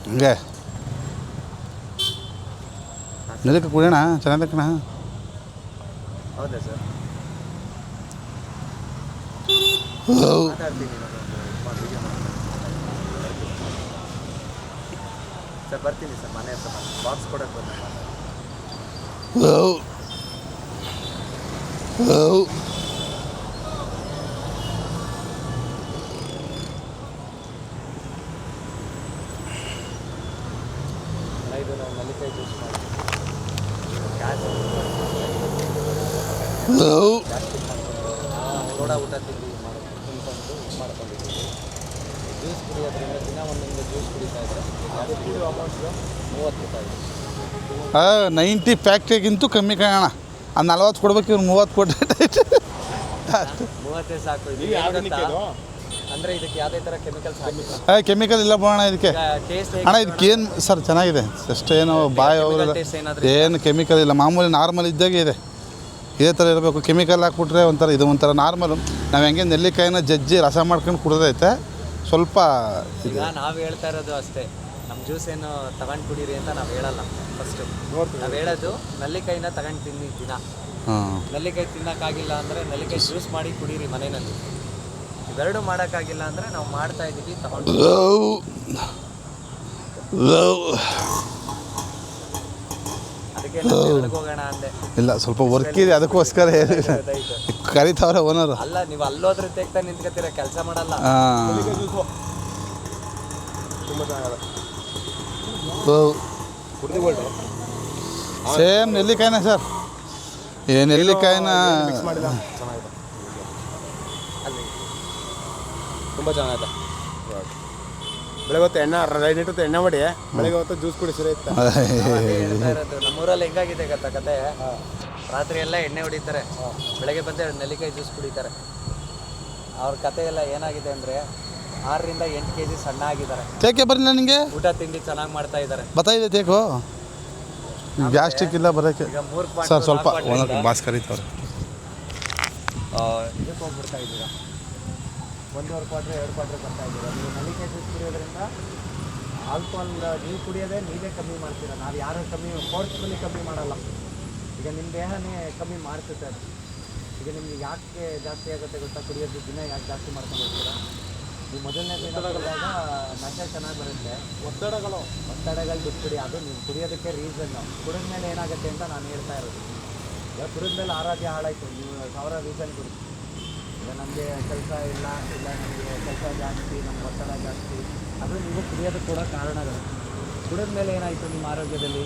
ಹಂಗೆ ನೆಲಕ್ಕೆ ಕುಡಿಯೋಣ ಚೆನ್ನಾಗಕ್ಕಣ. ಹೌದಾ ಸರ್? ಮಾತಾಡ್ತೀನಿ ಸರ್, ಬರ್ತೀನಿ ಸರ್. ಮನೆ ಹತ್ರ ಬಾಕ್ಸ್ ಕೊಡೋಕ್ಕೆ ಬಂದ ಇದು ನಾವು ನಲ್ಲಿಕಾಯಿ ಜ್ಯೂಸ್ ಮಾಡಿ ರೋಡ ಊಟ ತಿಂಡಿ ತಿನ್ಕೊಂಡು ಮಾಡ್ಕೊಂಡಿದ್ದೀವಿ. ಜ್ಯೂಸ್ ಕುಡಿಯೋದ್ರಿಂದ ದಿನ ಒಂದೊಂದು ಜ್ಯೂಸ್ ಕುಡಿತಾ ಇದ್ದಾರೆ. ಅಮೌಂಟ್ 30 ರೂಪಾಯಿ. 90 ಫ್ಯಾಕ್ಟ್ರಿಗಿಂತೂ ಕಮ್ಮಿ ಕಾಣ. 40 ಕೊಡ್ಬೇಕು, ಇವ್ರು 30 ಕೊಟ್ಟರೆ 30 ಸಾಕು. ಅಂದರೆ ಇದಕ್ಕೆ ಯಾವುದೇ ಥರ ಕೆಮಿಕಲ್ಸ್ ಹಾಕಿಲ್ಲ. ಕೆಮಿಕಲ್ ಇಲ್ಲ ಬೋಣ ಇದಕ್ಕೆ ಅಣ್ಣ. ಇದಕ್ಕೇನು ಸರ್ ಚೆನ್ನಾಗಿದೆ, ಅಷ್ಟೇನು ಬಾಯಿ ಹೋಗೋದಿಲ್ಲ, ಏನು ಕೆಮಿಕಲ್ ಇಲ್ಲ. ಮಾಮೂಲಿ ನಾರ್ಮಲ್ ಇದ್ದಾಗೆ ಇದೆ. ಇದೇ ಥರ ಇರಬೇಕು. ಕೆಮಿಕಲ್ ಹಾಕ್ಬಿಟ್ರೆ ಒಂಥರ ಇದು ಒಂಥರ ನಾರ್ಮಲು. ನಾವು ಹೆಂಗೆ ನೆಲ್ಲಿಕಾಯಿನ ಜಜ್ಜಿ ರಸ ಮಾಡ್ಕೊಂಡು ಕುಡಿದೈತೆ ಸ್ವಲ್ಪ. ಈಗ ನಾವು ಹೇಳ್ತಾ ಇರೋದು ಅಷ್ಟೇ, ನಮ್ಮ ಜ್ಯೂಸ್ ಏನು ತಗೊಂಡು ಕುಡೀರಿ ಅಂತ ನಾವು ಹೇಳಲ್ಲ. ಫಸ್ಟು ನಾವು ಹೇಳೋದು ನೆಲ್ಲಿಕಾಯಿನ ತಗೊಂಡು ತಿನ್ನಿ ದಿನ. ನೆಲ್ಲಿಕಾಯಿ ತಿನ್ನೋಕ್ಕಾಗಿಲ್ಲ ಅಂದರೆ ನೆಲ್ಲಿಕಾಯಿ ಜ್ಯೂಸ್ ಮಾಡಿ ಕುಡೀರಿ ಮನೆಯಲ್ಲಿ. ಇವೆರಡು ಮಾಡೋಕ್ಕಾಗಿಲ್ಲ ಅಂದರೆ ನಾವು ಮಾಡ್ತಾ ಇದ್ದೀವಿ ತಗೊಂಡು. ಅದಕ್ಕೆ ಹೋಗೋಣ ಅಂದೆ. ಇಲ್ಲ ಸ್ವಲ್ಪ ವರ್ಕ್ ಇದೆ, ಅದಕ್ಕೋಸ್ಕರ ಕರಿತಾವ್ರೆ ಓನರು. ಅಲ್ಲ, ನೀವು ಅಲ್ಲೋದ್ರೆ ತೆಗ್ತಾ ನಿಂತ್ಕೊತೀರ, ಕೆಲಸ ಮಾಡಲ್ಲ. Same ನೆಲ್ಲಿಕಾಯಿನ sir. ನೆಲ್ಲಿಕಾಯಿನ ತುಂಬ ಚೆನ್ನಾಗಿದೆ. ಬೆಳಗ್ಗೆ ಹೊತ್ತು ಎಣ್ಣೆ ಮಾಡಿ ಬೆಳಗ್ಗೆ ಹೊತ್ತು ಜ್ಯೂಸ್ ಕುಡಿ ಸರಿ ಇತ್ತು. ನಮ್ಮೂರಲ್ಲಿ ಹೆಂಗಾಗಿದೆ ಗೊತ್ತಾ ಕತೆ? ರಾತ್ರಿ ಎಲ್ಲ ಎಣ್ಣೆ ಹೊಡಿತಾರೆ, ಬೆಳಗ್ಗೆ ಬಂದು ನೆಲ್ಲಿಕಾಯಿ ಜ್ಯೂಸ್ ಕುಡಿತಾರೆ. ಅವ್ರ ಕತೆ ಎಲ್ಲ ಏನಾಗಿದೆ ಅಂದರೆ 6 ರಿಂದ 8 kg ಸಣ್ಣ ಆಗಿದ್ದಾರೆ. ತೇಕೆ ಬರಲಿಲ್ಲ ನಿಮಗೆ? ಊಟ ತಿಂಡಿ ಚೆನ್ನಾಗಿ ಮಾಡ್ತಾ ಇದ್ದಾರೆ. ಬತ್ತಾಯಿದೆ ತೇಕು, ಗ್ಯಾಸ್ಟ್ರಿಕ್ ಇಲ್ಲ ಬರೋಕ್ಕೆ. ಈಗ 3 ಸರ್ ಸ್ವಲ್ಪ ಬಾಸ್ ಕರೀತಾರೆ. ಇದಕ್ಕೆ ಹೋಗ್ಬಿಡ್ತಾ ಇದ್ದೀರಾ, 1.25 ಕ್ವಾರ್ಟ್ರ್ 2 ಕ್ವಾರ್ಟ್ರ್ ಬರ್ತಾ ಇದ್ದೀರಾ. ನೀವು ನೆಲ್ಲಿಕಾಯಿ ಜ್ಯೂಸ್ ಕುಡಿಯೋದ್ರಿಂದ ಆಲ್ಕೋಹಾಲ್ ನೀವು ಕುಡಿಯೋದೇ ನೀವೇ ಕಮ್ಮಿ ಮಾಡ್ತೀರಾ. ನಾವು ಯಾರು ಫೋರ್ಸ್ಫುಲಿ ಕಮ್ಮಿ ಮಾಡಲ್ಲ. ಈಗ ನಿಮ್ಮ ದೇಹನೇ ಕಮ್ಮಿ ಮಾಡ್ಸುತ್ತೆ ಅದು. ಈಗ ನಿಮಗೆ ಯಾಕೆ ಜಾಸ್ತಿ ಆಗುತ್ತೆ ಗೊತ್ತಾ? ಕುಡಿಯೋದು ದಿನ ಯಾಕೆ ಜಾಸ್ತಿ ಮಾಡ್ಕೊಂಡು ಹೋಗ್ತೀರಾ? ನೀವು ಮೊದಲನೇ ದಿನ ಕುಡಿದಾಗ ನಶೆ ಚೆನ್ನಾಗಿ ಬರುತ್ತೆ. ಒತ್ತಡಗಳು ಬಿಟ್ಬಿಡಿ. ಅದು ನೀವು ಕುಡಿಯೋದಕ್ಕೆ ರೀಸನ್ನು. ಕುಡಿದ ಮೇಲೆ ಏನಾಗುತ್ತೆ ಅಂತ ನಾನು ಹೇಳ್ತಾ ಇರೋದು. ಈಗ ಕುಡಿದ ಮೇಲೆ ಆರೋಗ್ಯ ಹಾಳಾಯಿತು, ನೀವು 1000 ರೀಸನ್ ಕೊಡಿ. ಈಗ ನಮಗೆ ಕೆಲಸ ಇಲ್ಲ ನಮಗೆ ಕೆಲಸ ಜಾಸ್ತಿ, ನಮ್ಗೆ ಒತ್ತಡ ಜಾಸ್ತಿ, ಅದು ನೀವು ಕುಡಿಯೋದಕ್ಕೆ ಕೂಡ ಕಾರಣಗಳು. ಕುಡಿದ ಮೇಲೆ ಏನಾಯಿತು ನಿಮ್ಮ ಆರೋಗ್ಯದಲ್ಲೇ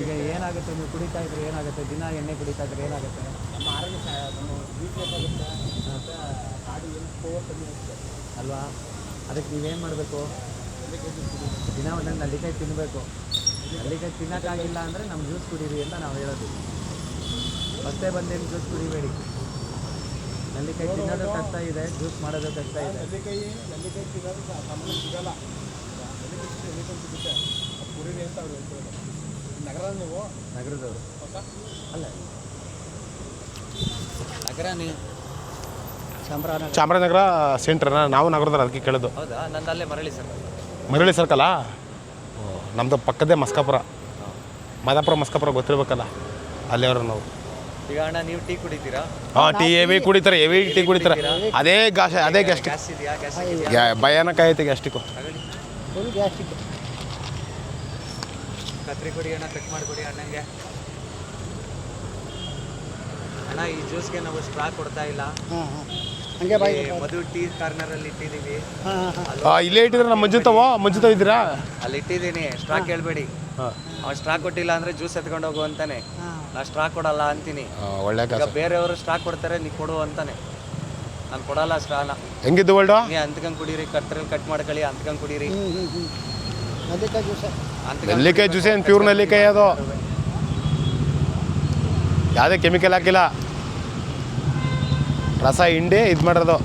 ಈಗ ಏನಾಗುತ್ತೆ? ನೀವು ಕುಡಿತಾ ಇದ್ರೆ ಏನಾಗುತ್ತೆ? ದಿನ ಎಣ್ಣೆ ಕುಡಿತಾ ಇದ್ರೆ ಏನಾಗುತ್ತೆ? ನಮ್ಮ ಆರೋಗ್ಯ ನಮ್ಮ ವೀಕ್ನೆಸ್ ಆಗುತ್ತೆ, ಮತ್ತು ಬಾಡಿ ಏನು ಪವರ್ ಕಮ್ಮಿ ಆಗುತ್ತೆ ಅಲ್ವಾ? ಅದಕ್ಕೆ ನೀವೇನು ಮಾಡಬೇಕು? ದಿನ ಒಂದೊಂದು ನೆಲ್ಲಿಕಾಯಿ ತಿನ್ನಬೇಕು. ನೆಲ್ಲಿಕಾಯಿ ತಿನ್ನೋಕ್ಕಾಗಿಲ್ಲ ಅಂದರೆ ನಮ್ಮ ಜ್ಯೂಸ್ ಕುಡೀರಿ ಅಂತ ನಾವು ಹೇಳೋದು. ಫಸ್ಟೇ ಬಂದೇನು ಜ್ಯೂಸ್ ಕುಡಿಬೇಡಿ. ನೆಲ್ಲಿಕಾಯಿ ತಿನ್ನೋದು ಕಷ್ಟ ಇದೆ, ಜ್ಯೂಸ್ ಮಾಡೋದು ಕಷ್ಟ ಇದೆ. ನೆಲ್ಲಿಕಾಯಿ ತಿನ್ನೋದು ನಮಗೆ ಸಿಗಲ್ಲ. ನೆಲ್ಲಿಕಾಯಿ ಸಿಗುತ್ತೆ ಕುಡೀರಿ ಅಂತ ಅವ್ರು ಹೇಳ್ತಾರೆ. ನಗರ ನೀವು ನಗರದವರು ಅಲ್ಲ, ನಗರ ನೀವು ಚಾಮರಾಜನಗರ ಸೆಂಟ್ರನ? ನಾವು ನಗರದಲ್ಲಿ ಅದಕ್ಕೆ ಕೇಳೋದು. ಹೌದಾ? ನಂದು ಅಲ್ಲೇ ಮರಳಿ ಸರ್ಕಲ್ಲ. ನಮ್ಮದು ಪಕ್ಕದೇ ಮಸ್ಕಾಪುರ, ಮಾದಾಪುರ ಮಸ್ಕಾಪುರ ಗೊತ್ತಿರ್ಬೇಕಲ್ಲ, ಅಲ್ಲಿ ಅವರು ನಾವು. ಈಗ ಅಣ್ಣ ನೀವು ಟೀ ಕುಡಿತೀರಾ? ಟೀ ಹೆವಿ ಕುಡಿತಾರೆ, ಟೀ ಕುಡಿತಾರೆ. ಅದೇ ಗ್ಯಾಸ್ಟ್ರಿಕ್. ಗ್ಯಾಸ್ ಇದೆಯಾ? ಭಯಾನಕ ಐತೆ ಗ್ಯಾಸ್ಟ್ರಿಕ್ಕು. Full gastric. ಕತ್ರಿ ಕೊಡಿ ಅಣ್ಣ, ಕಟ್ ಮಾಡಿಕೊಡಿ ಅಣ್ಣಂಗೆ. ಅಣ್ಣ ಈ ಜ್ಯೂಸ್ಗೆ ನಾವು ಸ್ಟ್ರಾ ಕೊಡ್ತಾ ಇಲ್ಲ. ಮಧು ಟೀ ಕಾರ್ನರಲ್ಲಿ ಇಟ್ಟಿದ್ದೀವಿ. ಇಲ್ಲೇ ಇಟ್ಟಿದ್ರೆ ನಮ್ಮ ಮಂಜುತಾವ ಇದ್ದೀರಾ? ಅಲ್ಲಿ ಇಟ್ಟಿದ್ದೀನಿ. ಸ್ಟ್ರಾ ಕೇಳಬೇಡಿ. ಅವ್ನು ಸ್ಟ್ರಾ ಕೊಟ್ಟಿಲ್ಲ ಅಂದರೆ ಜ್ಯೂಸ್ ಎತ್ಕೊಂಡು ಹೋಗು ಅಂತಾನೆ. ನಾ ಸ್ಟ್ರಾ ಕೊಡಲ್ಲ ಅಂತೀನಿ. ಒಳ್ಳೆ ಈಗ ಬೇರೆಯವರು ಸ್ಟ್ರಾ ಕೊಡ್ತಾರೆ, ನೀ ಕೊಡು ಅಂತಾನೆ. ನಾನು ಕೊಡಲ್ಲ ಸ್ಟ್ರಾನ. ಹೆಂಗಿದ್ದು ವರ್ಲ್ಡು? ನೀ ಅಂತ್ಕೊಂಡು ಕುಡೀರಿ, ಕತ್ತರಲ್ಲಿ ಕಟ್ ಮಾಡ್ಕೊಳ್ಳಿ, ಅಂತ್ಕೊಂಡು ಕುಡೀರಿ. ನೆಲ್ಲಿಕಾಯಿ ಜ್ಯೂಸ್ ಏನು ಪ್ಯೂರ್ ನೆಲ್ಲಿಕಾಯಿ, ಅದು ಯಾವುದೇ ಕೆಮಿಕಲ್ ಹಾಕಿಲ್ಲ. ರಸ ಹಿಂಡಿ ಇದು ಮಾಡೋದು.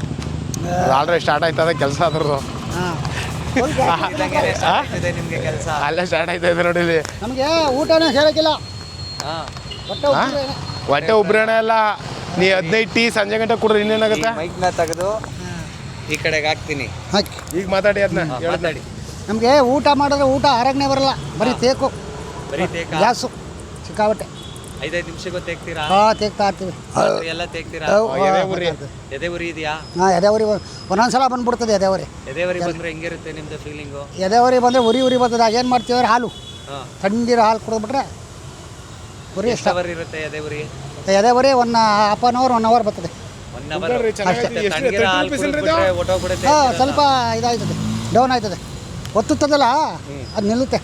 ಆಲ್ರೆಡಿ ಸ್ಟಾರ್ಟ್ ಆಯ್ತದೆ ಕೆಲಸ ಅದ್ರದ್ದು. ನಿಮಗೆ ಕೆಲಸ ಅಲ್ಲೇ ಸ್ಟಾರ್ಟ್ ಆಯ್ತದೆ ನೋಡಿ. ಇಲ್ಲಿ ನಮಗೆ ಊಟನೇ ಸೇರಕ್ಕಿಲ್ಲ. ಹೊಟ್ಟೆ ಉಬ್ರೇಣ ಎಲ್ಲ. ನೀ 15 ಟೀ ಸಂಜೆ ಗಂಟೆ ಕುಡಿದ್ರೆ ಇನ್ನೇನಾಗುತ್ತೆ? ಮೈಕ್ನ ತೆಗೆದು ಈ ಕಡೆಗೆ ಹಾಕ್ತೀನಿ. ಈಗ ಮಾತಾಡಿ ಅದನ್ನ ಮಾತಾಡಿ. ನಮಗೆ ಊಟ ಮಾಡಿದ್ರೆ ಊಟ ಆರೋಗ್ಯ ಬರಲ್ಲ, ಬರೀ ತೇಕು ಬರೀ ತೇಕ ಗ್ಯಾಸು ಸಿಕ್ಕಾಬಟ್ಟೆ. 5-5 ನಿಮಿಷಕ್ಕೂ ತೇಗ್ತೀರಾ? ಹಾಂ ತೇಗ್ತಾ ಇರ್ತೀವಿ. ರಾತ್ರಿ ಎಲ್ಲ ತೇಗ್ತೀರಾ? ಎದೆ ಉರಿ ಇದೆಯಾ? ಹಾಂ ಎದೆವರಿ ಒಂದೊಂದ್ಸಲ ಬಂದ್ಬಿಡ್ತದೆ ಎದೆವರಿ. ಎದೆವರಿ ಬಂದ್ರೆ ಹೆಂಗಿರುತ್ತೆ ನಿಮ್ದು ಫೀಲಿಂಗು? ಎದೆವರಿ ಬಂದರೆ ಉರಿ ಬರ್ತದೆ. ಏನು ಮಾಡ್ತೀವಿ ಅಂದ್ರೆ ಹಾಲು, ಹಾಂ, ತಣ್ಣೀರು ಹಾಲು ಕುಡಿದ್ಬಿಟ್ರೆ ಉರಿ ಇಷ್ಟ. ಅವರ್ ಇರುತ್ತೆ ಎದೆವರಿ? ಎದೆವರಿ 1 ಅವರ್ 1 ಅವರ್ ಬರ್ತದೆ. 1 ಅವರ್ ತಣ್ಣಗಿರೋ ಹಾಲು ಕುಡಿದ್ಬಿಟ್ರೆ ಹೊಟ್ಟೋಗ್ಬಿಡುತ್ತೆ. ಹಾಂ ಸ್ವಲ್ಪ ಇದಾಯ್ತದೆ, ಡೌನ್ ಆಯ್ತದೆ. ಒತ್ತುತ್ತದಲ್ಲ ಅದು ನಿಲ್ಲುತ್ತೆ.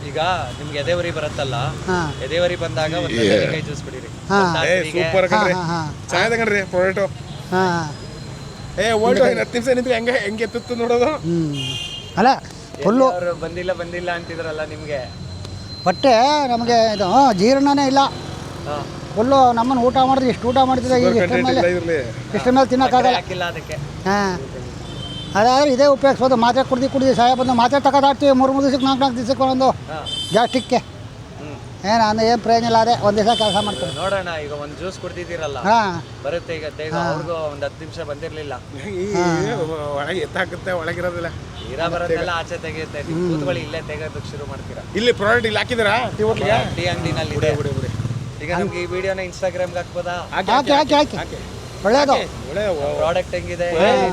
ಈಗ ನಿಮ್ಗೆ ಎದೆವರಿ ಬರುತ್ತಲ್ಲ, ಹಾಂ ಎದೆವರಿ ಬಂದಾಗ ಒಂದು ನೆಲ್ಲಿಕಾಯಿ ಜ್ಯೂಸ್ ಬಿಡಿರಿ. ಹಾಂ ಸೂಪರ್ ಕಣ್ರಿ, ಹಾಂ ಚೆನ್ನಾಗಿದೆ ಕಣ್ರಿ ಪ್ರಾಡಕ್ಟು. ಹಾಂ ಓಲ್ಟು 10 ನಿಮಿಷ ನಿಂತು ಹೆಂಗೆ ಎತ್ತುತ್ತು ನೋಡೋದು. ಅಲ್ಲ ಫುಲ್ಲು ಅವರು ಬಂದಿಲ್ಲ ಅಂತಿದ್ರಲ್ಲ ನಿಮ್ಗೆ. ಹೊಟ್ಟೆ ನಮಗೆ ಇದು ಜೀರ್ಣನೇ ಇಲ್ಲ. ಹಾಂ, ಫುಲ್ಲು ನಮ್ಮನ್ನು ಊಟ ಮಾಡಿದ್ರೆ ಇಷ್ಟು ಊಟ ಮಾಡ್ತಿದ್ದೆ, ಈಗ ಇಷ್ಟ ಮೇಲೆ ತಿನ್ನೋಕ್ಕಾಗಲ್ಲ. ಹಾಕಿಲ್ಲ ಅದಕ್ಕೆ. ಹಾಂ ಅದಾದ್ರೆ ಇದೇ ಉಪಯೋಗಿಸ್ಬೋದು. ಮಾತ್ರೆ ಕುಡ್ದು ಸಾಯ ಬಂದು ಮಾತ್ರೆ ತಗೋದಾಡ್ತೀವಿ 3 ದಿವಸಕ್ಕೆ 4 ದಿವಸಕ್ಕೆ ಒಂದೊಂದು ಹಾಂ, ಗ್ಯಾಸ್ಟಿಕ್ಕೆ. ಏನು ಅಂದ್ರೆ ಏನು ಪ್ರಯೋಜನ ಇಲ್ಲ. ಅದೇ ಒಂದು ದಿವಸ ಕೆಲಸ ಮಾಡ್ತೀವಿ. ನೋಡೋಣ, ಈಗ ಒಂದು ಜ್ಯೂಸ್ ಕುಡ್ದಿದ್ದೀರಲ್ಲ, ಹಾಂ ಬರುತ್ತೆ ಈಗ ತೇಗ. ಅವ್ರಿಗೂ ಒಂದು 10 ನಿಮಿಷ ಬಂದಿರಲಿಲ್ಲ. ಒಳಗೆ ಎತ್ತಾಗುತ್ತೆ, ಒಳಗಿರೋದಿಲ್ಲ. ನೀರಾ ಬರೋದೆಲ್ಲ ಆಚೆ ತೆಗೆಯುತ್ತೆ. ನೀವು ಕೂತ್ಕೊಳ್ಳಿ, ಇಲ್ಲೇ ತೆಗೆಯೋದಕ್ಕೆ ಶುರು ಮಾಡ್ತೀರಾ. ಇಲ್ಲಿ ಪ್ರಾಡಕ್ಟ್ ಇಲ್ಲಿ ಹಾಕಿದ್ದೀರಾ ಟೀ ಹೋಟ್ಲಿಗೆ? ಟೀ ಅಂಗಡಿನಲ್ಲಿ ಇದೆ. ಈಗ ನಮ್ಗೆ ಈ ವಿಡಿಯೋನ ಇನ್ಸ್ಟಾಗ್ರಾಮ್ಗೆ ಹಾಕ್ಬೋದಾ? ಹಾಕಿ ಒಳ್ಳೇದು. ಪ್ರಾಡಕ್ಟ್ ಹೆಂಗಿದೆ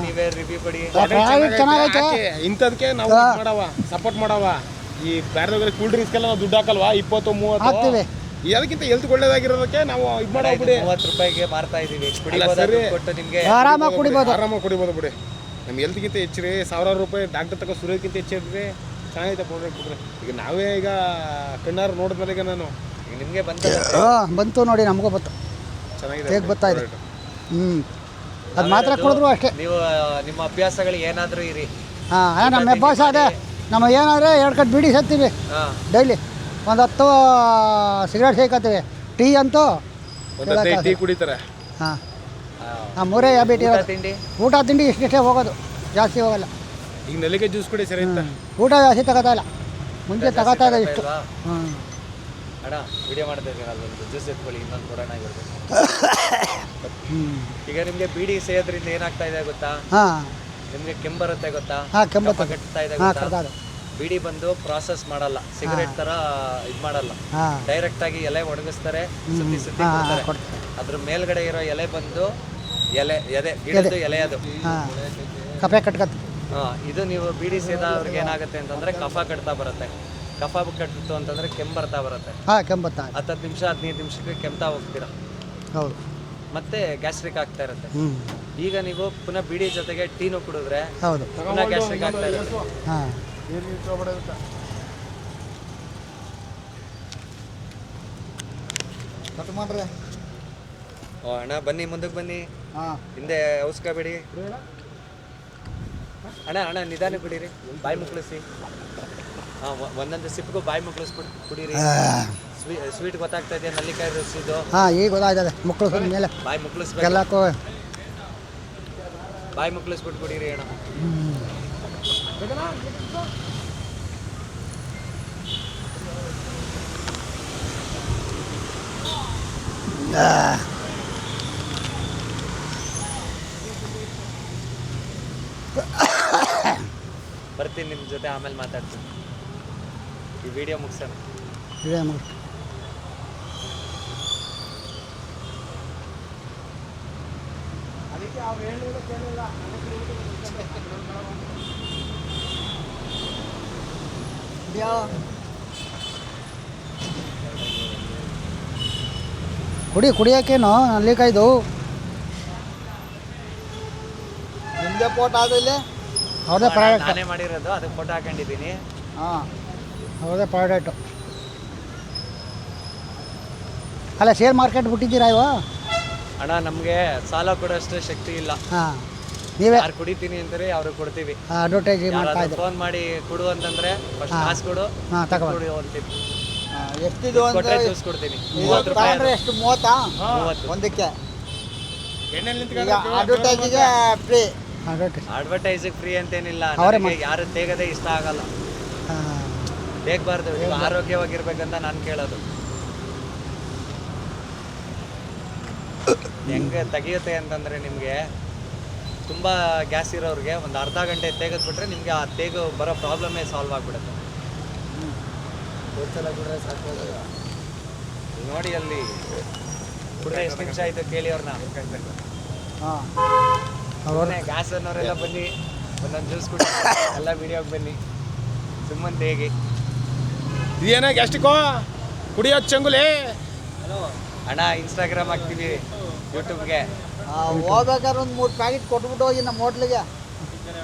ನೀವೇ ರಿವ್ಯೂ ಕೊಡಿ. ಚೆನ್ನಾಗೈತೆ. ಇಂಥದಕ್ಕೆ ನಾವು ಮಾಡವ ಸಪೋರ್ಟ್ ಮಾಡವ. ಈ ಬೇರೆ ಕೂಲ್ ಡ್ರಿಂಕ್ಸ್ಗೆಲ್ಲ ನಾವು ದುಡ್ಡು ಹಾಕಲ್ವಾ, 20-30 ಹಾಕ್ತೀವಿ. ಅದಕ್ಕಿಂತ ಹೆಲ್ತ್ ಒಳ್ಳೇದಾಗಿರೋದಕ್ಕೆ ನಾವು ಇದು ಮಾಡಬಿಡಿ. 30 ರೂಪಾಯಿಗೆ ಮಾರ್ತಾ ಇದೀವಿ. ಕೊಟ್ಟು ನಿಮ್ಗೆ ಆರಾಮಾಗಿ ಕುಡಿಬೋದು. ಆರಾಮಾಗಿ ಕುಡಿಬೋದು ಬಿಡಿ. ನಮ್ಮ ಹೆಲ್ತ್ಗಿಂತ ಹೆಚ್ಚಿರಿ, 1000 ರೂಪಾಯಿ ಡಾಕ್ಟರ್ ತಗೋ ಸುರಿಯೋದಕ್ಕಿಂತ ಹೆಚ್ಚಿರಿ. ಚೆನ್ನಾಗೈತೆ ಪ್ರಾಡಕ್ಟ್ ಬಿಡ್ರಿ. ಈಗ ನಾವೇ ಈಗ ಕಣ್ಣಾರು ನೋಡಿದ್ಮೇಲೆ ಈಗ ನಾನು ನಿಮಗೆ ಬಂತು ನೋಡಿ, ನಮಗೂ ಬಂತು. ಚೆನ್ನಾಗಿದೆ, ಹೇಗೆ ಬರ್ತಾ ಇದೆ. ಅದು ಮಾತ್ರ ಕುಡಿದ್ರು ಅಷ್ಟೇ. ನೀವು ನಿಮ್ಮ ಅಭ್ಯಾಸಗಳು ಏನಾದರೂ ಇರಿ. ಹಾಂ ನಮ್ಮ ಅಭ್ಯಾಸ ಅದೇ. ನಮ್ಮ ಏನಾದರೆ 2 ಕಟ್ ಬೀಡಿ ಸೇರ್ತೀವಿ ಡೈಲಿ. ಒಂದು 10 ಸಿಗರೇಟ್ ಸೇರ್ಕೊತೀವಿ. ಟೀ ಅಂತೂ ಟೀ ಕುಡಿತಾರೆ. ಹಾಂ ಆ 3 ಹ್ಯಾಬಿಟ್ ಇರೋದು. ತಿಂಡಿ ಊಟ ತಿಂಡಿ ಇಷ್ಟಿಷ್ಟೇ ಹೋಗೋದು, ಜಾಸ್ತಿ ಹೋಗಲ್ಲ. ಈಗ ನೆಲ್ಲಿಕಾಯಿ ಜ್ಯೂಸ್ ಕುಡಿ ಸರಿ ಅಂತ. ಊಟ ಜಾಸ್ತಿ ತಗೋತಾ ಇಲ್ಲ, ಮುಂಚೆ ತಗೋತಾ ಇದೆ ಇಷ್ಟು. ಅಣ್ಣ ವಿಡಿಯೋ ಮಾಡ್ತಾ ಇದ್ದೀರಲ್ಲ, ಒಂದು ಜ್ಯೂಸ್ ಎತ್ಕೊಳ್ಳಿ, ಇನ್ನೊಂದು ಕೊಡೋಣ ಇವ್ರಿಗೆ. ಈಗ ನಿಮಗೆ ಬೀಡಿ ಸೇಯೋದ್ರಿಂದ ಏನಾಗ್ತಾ ಇದೆ ಗೊತ್ತಾ? ಹಾಂ ನಿಮಗೆ ಕೆಮ್ಮು ಬರುತ್ತೆ ಗೊತ್ತಾ? ಹಾಂ ಕೆಮ್ಮು ಕಟ್ತಾ ಇದೆ ಗೊತ್ತಾ? ಬೀಡಿ ಬಂದು ಪ್ರಾಸೆಸ್ ಮಾಡಲ್ಲ, ಸಿಗರೇಟ್ ತರ ಇದು ಮಾಡಲ್ಲ. ಡೈರೆಕ್ಟ್ ಆಗಿ ಎಲೆ ಒಣಗಿಸ್ತಾರೆ, ಸುತ್ತಿ ಕೊಡ್ತಾರೆ. ಅದ್ರ ಮೇಲ್ಗಡೆ ಇರೋ ಎಲೆ ಬಂದು ಗಿಡದ ಎಲೆ ಅದು ಕಫೆ ಕಟ್ಕತ್. ಇದು ನೀವು ಬೀಡಿ ಸೇದವ್ರಿಗೆ ಏನಾಗುತ್ತೆ ಅಂತಂದ್ರೆ ಕಫ ಕಟ್ತಾ ಬರುತ್ತೆ. ಕಫ ಕಟ್ಟಿತ್ತು ಅಂತಂದ್ರೆ ಕೆಮ್ಮು ಬರ್ತಾ ಬರುತ್ತೆ. ಕೆಮ್ಮು ಬರ್ತಾ 10 ನಿಮಿಷ 15 ನಿಮಿಷಕ್ಕೆ ಕೆಮ್ತಾ ಹೋಗ್ತೀರಾ. ಹೌದು. ಮತ್ತೆ ಗ್ಯಾಸ್ಟ್ರಿಕ್ ಆಗ್ತಾ ಇರುತ್ತೆ. ಈಗ ನೀವು ಪುನಃ ಬೀಡಿ ಜೊತೆಗೆ ಟೀನು ಕುಡಿದ್ರೆ ಹೌದು ಪುನಃ ಗ್ಯಾಸ್ಟ್ರಿಕ್ ಆಗ್ತಾ ಇರುತ್ತೆ. ಹಾಂ ಕಟ್ ಮಾಡ್ರೆ. ಅಣ್ಣ ಬನ್ನಿ, ಮುಂದಕ್ಕೆ ಬನ್ನಿ. ಹಾಂ ಹಿಂದೆ ಔಸ್ಕೋಬೇಡಿ ಅಣ್ಣ. ನಿಧಾನ ಕುಡೀರಿ, ಬಾಯಿ ಮುಕ್ಕಳಿಸಿ. ಹಾಂ, ಒಂದೊಂದು ಸಿಪ್ಗೂ ಬಾಯಿ ಮುಕ್ಕಳಿಸ್ಬಿಟ್ಟು ಕುಡೀರಿ. ಸ್ವೀಟ್ ಗೊತ್ತಾಗ್ತಾ ಇದೆಯಾ? ನಲ್ಲಿಕಾಯಿ ರುಚಿದು. ಹಾಂ ಈಗ ಗೊತ್ತಾಯ್ತದೆ. ಮುಕ್ಕಳಿಸ್ ಮೇಲೆ ಬಾಯಿ ಮುಕ್ಕಳಿಸ್ಬೇಕು. ಎಲ್ಲಕ್ಕೂ ಬಾಯಿ ಮುಕ್ಕಳಿಸ್ಬಿಟ್ಟು ಕುಡೀರಿ ಅಣ್ಣ. ಬರ್ತೀನಿ ನಿಮ್ಮ ಜೊತೆ, ಆಮೇಲೆ ಮಾತಾಡ್ತೀನಿ. ಈ ವಿಡಿಯೋ ಮುಗಿಸೋಣ. ಕುಡಿಯೋಕ್ಕೇನು ನಲ್ಲಿಕಾಯ್ದು ನಿಮ್ಮದೇ ಫೋಟೋ ಅದು ಇಲ್ಲಿ ಅವ್ರದೇ ಪ್ರಾಡಕ್ಟ್. ನಾನೇ ಮಾಡಿರೋದು, ಅದಕ್ಕೆ ಫೋಟೋ ಹಾಕೊಂಡಿದ್ದೀನಿ. ಹಾಂ ಅವ್ರದೇ ಪ್ರಾಡಕ್ಟು. ಅಲ್ಲ ಶೇರ್ ಮಾರ್ಕೆಟ್ ಬಿಟ್ಟಿದ್ದೀರಾ ಇವ? ಅಣ್ಣ ನಮಗೆ ಸಾಲ ಕೊಡೋಷ್ಟು ಶಕ್ತಿ ಇಲ್ಲ. ಹಾಂ ನೀವೇ ಯಾರು ಕುಡಿತೀನಿ ಅಂತಾರೆ ಅವ್ರಿಗೆ ಕೊಡ್ತೀವಿ. ಅಡ್ವರ್ಟೈಸ್ ಮಾಡ್ತಾ ಇದ್ದೀವಿ. ಫೋನ್ ಮಾಡಿ ಕೊಡು ಅಂತಂದ್ರೆ ಫಸ್ಟ್ ಕಾಸು ಕೊಡು, ಹಾಂ ತಗೋ ಅಂತೀವಿ. ಎಷ್ಟಿದು ಕೊಟ್ಟರೆ ಜ್ಯೂಸ್ ಕೊಡ್ತೀನಿ. 30 ರೂಪಾಯಿ. ಎಷ್ಟು 30? 30 ಒಂದಕ್ಕೆ. ಎಣ್ಣೆಲಿ ಅಡ್ವರ್ಟೈಸಿಗೆ ಫ್ರೀ. ಅಡ್ವರ್ಟೈಸಿಂಗ್ ಫ್ರೀ ಅಂತೇನಿಲ್ಲ. ನನಗೆ ಯಾರು ತೆಗದೆ ಇಷ್ಟ ಆಗಲ್ಲ. ತೆಗಬಾರ್ದು, ನೀವು ಆರೋಗ್ಯವಾಗಿರ್ಬೇಕಂತ ನಾನು ಕೇಳೋದು. ಹೆಂಗೆ ತೆಗಿಯುತ್ತೆ ಅಂತಂದ್ರೆ ನಿಮಗೆ ತುಂಬ ಗ್ಯಾಸ್ ಇರೋರಿಗೆ ಒಂದು ಅರ್ಧ ಗಂಟೆ ತೆಗೆದ್ಬಿಟ್ರೆ ನಿಮಗೆ ಆ ತೇಗು ಬರೋ ಪ್ರಾಬ್ಲಮ್ಮೇ ಸಾಲ್ವ್ ಆಗಿಬಿಡುತ್ತೆ. ನೋಡಿ ಅಲ್ಲಿ ಕುಡ್ರೆ ಎಷ್ಟು ನಿಮಿಷ ಆಯಿತು ಕೇಳಿ ಅವ್ರನ್ನ. ಹಾಂ ಅವ್ರನ್ನೇ ಗ್ಯಾಸ್ ಅನ್ನೋರೆಲ್ಲ ಬನ್ನಿ, ಒಂದೊಂದು ಜ್ಯೂಸ್ ಕುಡಿ, ಎಲ್ಲ ವಿಡಿಯೋಗೆ ಬನ್ನಿ ಸುಮ್ಮನೆ ಹೇಗೆ. ಇದೇನ ಗ್ಯಾಸ್ಟಿಕೋ ಕುಡಿಯೋದು ಚಂಗುಲೆ. ಅಣ್ಣ ಇನ್ಸ್ಟಾಗ್ರಾಮ್ ಹಾಕ್ತೀವಿ, ಯೂಟ್ಯೂಬ್ಗೆ. ಹೋಗ್ಬೇಕಾದ್ರೆ ಒಂದು 3 ಪ್ಯಾಕೆಟ್ ಕೊಟ್ಬಿಟ್ಟು ಹೋಗಿ ನಮ್ಮ ಹೋಟ್ಲಿಗೆ.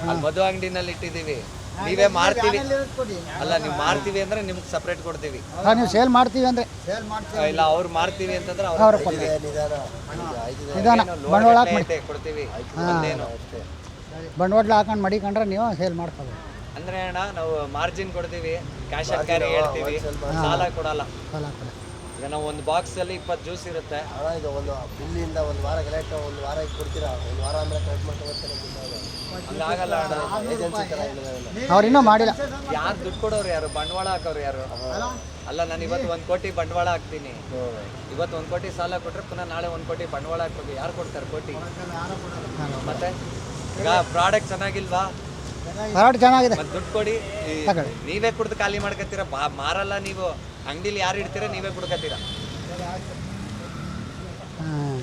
ಅಲ್ಲಿ ಮಧು ಅಂಗಡಿನಲ್ಲಿ ಇಟ್ಟಿದ್ದೀವಿ. ನೀವೇ ಮಾರ್ತೀವಿ ಅಲ್ಲ, ನೀವು ಮಾರ್ತೀವಿ ಅಂದ್ರೆ ನಿಮ್ಗೆ ಸಪ್ರೇಟ್ ಕೊಡ್ತೀವಿ. ನೀವು ಸೇಲ್ ಮಾಡ್ತೀವಿ ಅಂದರೆ ಇಲ್ಲ ಅವ್ರು ಮಾರ್ತೀವಿ ಅಂತಂದ್ರೆ ಅವ್ರು ಅವ್ರು ಕೊಡ್ತೀವಿ. ಕೊಡ್ತೀವಿ. ನಿಧಾನ ಏನು ಬಂಡವಾಳ ಲೋಡ್ ಹಾಕಿ ಐತೆ ಕೊಡ್ತೀವಿ. ಹಾಂ. ಒಂದೇನು ಬಂಡವಾಳ ಹಾಕೊಂಡು ಮಡಿಕೊಂಡ್ರೆ ನೀವು ಸೇಲ್ ಮಾಡ್ಕೋಬೋದು. ಅಂದ್ರೆ ಅಣ್ಣ ನಾವು ಮಾರ್ಜಿನ್ ಕೊಡ್ತೀವಿ, ಕ್ಯಾಶ್ ಆನ್ ಕ್ಯಾರಿ ಹೇಳ್ತೀವಿ, ಸಾಲ ಕೊಡಲ್ಲ. ಸಾಲ ಕೊಡಿ. ಈಗ ನಾವು ಒಂದು ಬಾಕ್ಸ್ ಅಲ್ಲಿ 20 ಜ್ಯೂಸ್ ಇರುತ್ತೆ. ಇದು ಒಂದು ಬಿಲ್ಲಿಂದ ಒಂದು ವಾರ ಕಲೆಕ್ಟ್, ಒಂದು ವಾರ ಕೊಡ್ತೀರಾ, ಒಂದು ವಾರ ಅಂದರೆ ಕಲೆಕ್ಟ್ ಮಾಡ್ಕೊಂಡು ಹಂಗಾಗಲ್ಲ ಅಣ್ಣ. ಏಜೆನ್ಸಿ ಥರ ಇಲ್ಲ. ಅವ್ರು ಇನ್ನೂ ಮಾಡಿಲ್ಲ. ಯಾರು ದುಡ್ಡು ಕೊಡೋರು ಯಾರು, ಬಂಡವಾಳ ಹಾಕೋರು ಯಾರು? ಅಲ್ಲ ನಾನು ಇವತ್ತು 1 ಕೋಟಿ ಬಂಡವಾಳ ಹಾಕ್ತೀನಿ, ಇವತ್ತು 1 ಕೋಟಿ ಸಾಲ ಕೊಟ್ರೆ ಪುನಃ ನಾಳೆ 1 ಕೋಟಿ ಬಂಡವಾಳ ಹಾಕ್ಬೇಕು. ಯಾರು ಕೊಡ್ತಾರೆ ಕೋಟಿ? ಮತ್ತೆ ಈಗ ಪ್ರಾಡಕ್ಟ್ ಚೆನ್ನಾಗಿಲ್ವಾ, ಪರಾಟ್ ಚೆನ್ನಾಗಿದೆ. ಮತ್ತೆ ದುಡ್ಡು ಕೊಡಿ. ತಗೊಳ್ಳಿ. ನೀವೇ ಕುಡ್ದು ಖಾಲಿ ಮಾಡ್ಕೊತೀರ, ಮಾರಲ್ಲ ನೀವು. ಅಂಗಡಿಲಿ ಯಾರು ಇಡ್ತೀರ, ನೀವೇ ಕುಡ್ಕತ್ತೀರ. ಹಾಂ